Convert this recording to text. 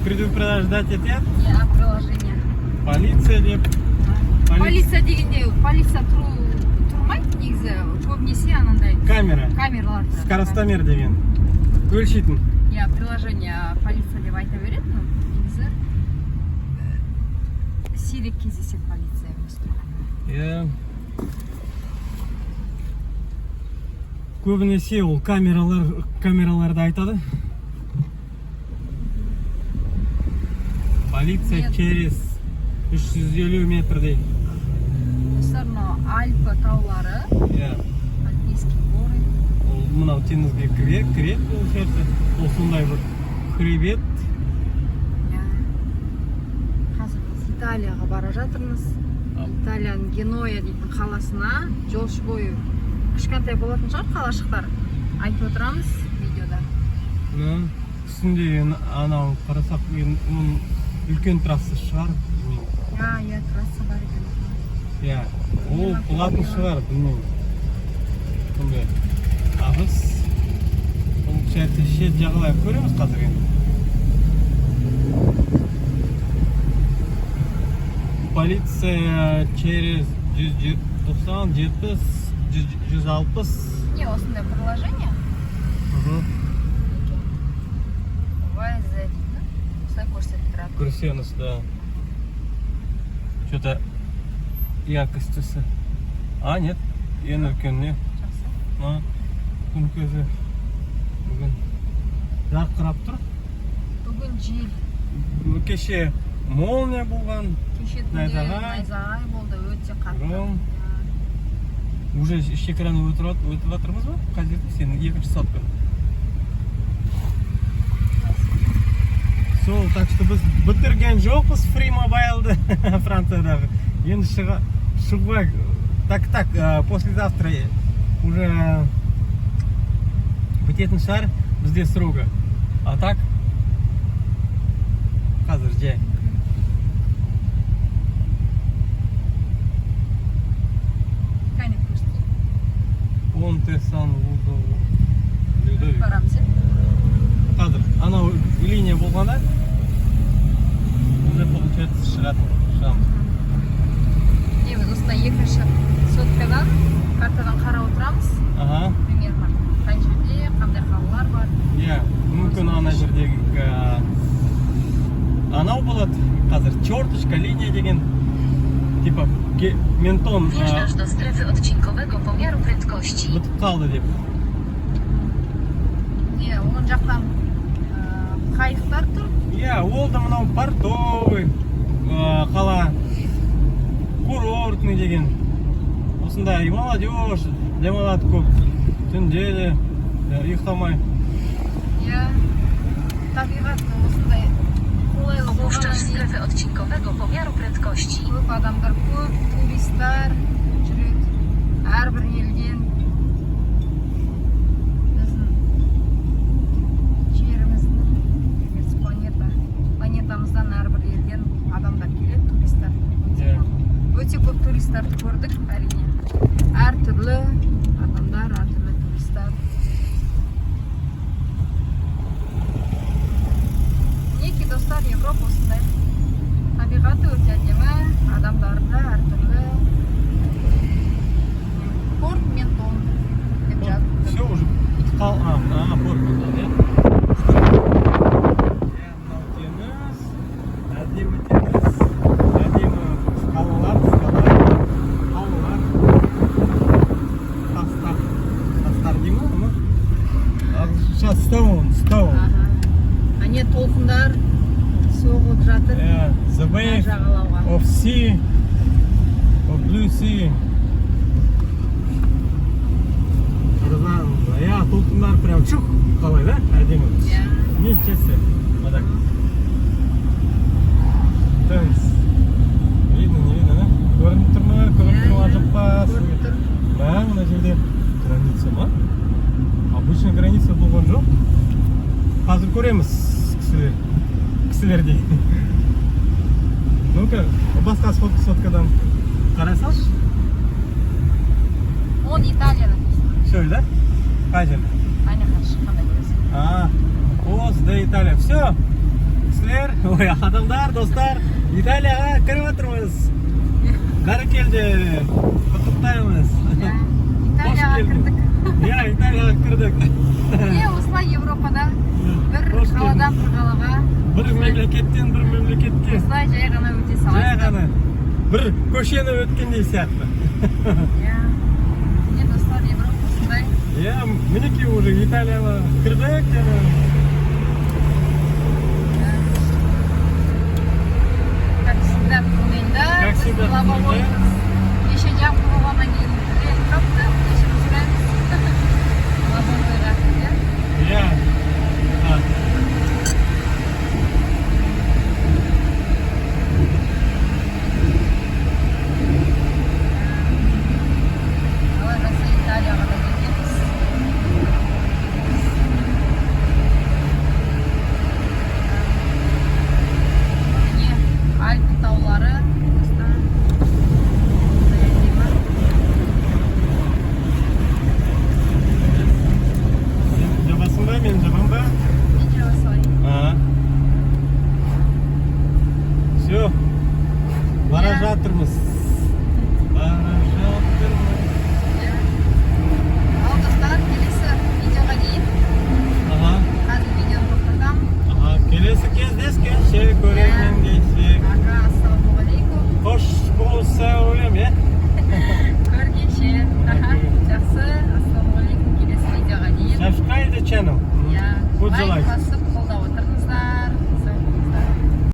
предупреждать етеді. Я приложение. Полиция деп. Полиция дегенде, полиция тұрмайды негізі, көбінесе анандай камералар тұрады. Скоростомер деген. Өлшейтін. Я приложение полиция деп айта береді, негізі сирек кездеседі полиция емес тұрғанда. Көбінесе ол камераларды айтады. Полиция через 350 метрдей. Мына Альпа таулары, Альпийский горы. Ол мынау теңізге кіреді получается. Ол сондай бір хребет. Қазір біз Италияға бара жатырмыз. Италияның Геноя дейтін қаласына жолшы бойы кішкентай болатын шығар қалашықтар. Айтып отырамыз видеода. Үстінде анау қарасақ үлкен трасса шығар. Я трасса бар екен. Ол болатын шығар, білмеймін. Сондай. Біз получается шет жағалай көреміз қазір енді. Полиция через 190, 70, 160. Не, осындай приложение. ВЗ дейді. Осылай көрсетіп тұрады. Көрсеңіз, да. Что-то яркостысы. Нет, ең үлкен не? Жақсы. Күн көзі бүгін жарқырап тұр. Бүгін жел. Кеше молния болған. Кеше түнде найзағай болды, өте қатты. Уже шекараны өтіп жатырмыз ба? Қазір сенің екінші сотка. Сол, так что біз бітірген жоқпыз Free Mobile'ды Франциядағы. Енді шығуға, так, послезавтра уже бітетін шығар бізде срока. А так, қазір жай. Понте Сан Людовик. Барамыз. Қазір, анау линия болғанда уже получается шығамыз. Біз осындай екінші соткадан картадан қарап отырамыз. Примерно қай жерде, қандай қалалар бар. Мүмкін ана жердегі анау болады. Қазір черточка, линия деген типа ментон Wjeżdżasz do strefy odcinkowego pomiaru prędkości. бітіп қалды деп. Оң жақтан қайықтар тұр. Ол да мынау портовый қала, курортный деген. Осындай молодежь демалады көп. Түнде де ұйықтамай. Табиғат осындай қолайлы Opuszczasz болғаннан кейін strefę odcinkowego pomiaru prędkości. көп адамдар, көп туристар жүреді. Әрбір елден біздің жеріміздің планетамыздан әрбір елден адамдар келеді, туристар. Өте көп туристарды көрдік, әрине. Әртүрлі адамдар, әртүрлі туристар. Неке достар, Европа осындай. Табиғаты өте әдемі, адамдары да әртүрлі. Порт Ментон деп жазып. Все уже порт Ментон, әдемі теңіз, әдемі қалалар, тастар деймі оны? Сейчас стау. Ане толқындар соғып жатыр. The wave жағалауға. of sea, of blue sea. Толқындар прям чух қалай, да? Әдемі. Ничего себе. Вот так. Тенс. Видно, не видно, да? Көрініп тұр ма? Көрініп тұрма жоқ па? Көрініп тұр. Мына жерде граница ма? Обычно граница болған жоқ. Қазір көреміз кісілердей. Ну-ка, басқа соткадан қарай салшы. Он Италияда. Все, да? Қай жерде? Қандай көресің? О, сюда Италия. Все. кісілер, ой, адамдар, достар, Италияға кіріп отырмыз. Бәрекелді, құттықтаймыз. Италияға кірдік. Иә, Италияға кірдік. Осылай Европадан бір Қош келдіңіз. қаладан бір қалаға Бір мемлекеттен бір мемлекетке. осылай жай ғана өте Жай саласыз. ғана бір көшені өткендей сияқты. Міне достар, Европа осындай. Иә, мінекей уже Италияға кірдік. Как всегда в туннельда. Как всегда в лобовой. туннельда. Еще жақ болғаннан кейін трен тапты. Кешірім сұраймыз. Лобовойға. Иә. Алла жазса Италияға да кетеміз. Міне Альпі таулары. Осында. Сен жабасың ба, мен жабам ба? Ничего солай. Все. Бара жатырмыз. Бара жатырмыз. Ал достар, келесі видеоға дейін. Қазір видеоны тоқтатамын. Келесі кездескенше көрермендейсек. Аға, ассалаумағалейкум. Қош болса өлем, е? Көргенше. Жақсы. Ассалаумағалейкум. Келесі видеоға дейін. Subscribe the channel. Иә. Put the Лайк like. басып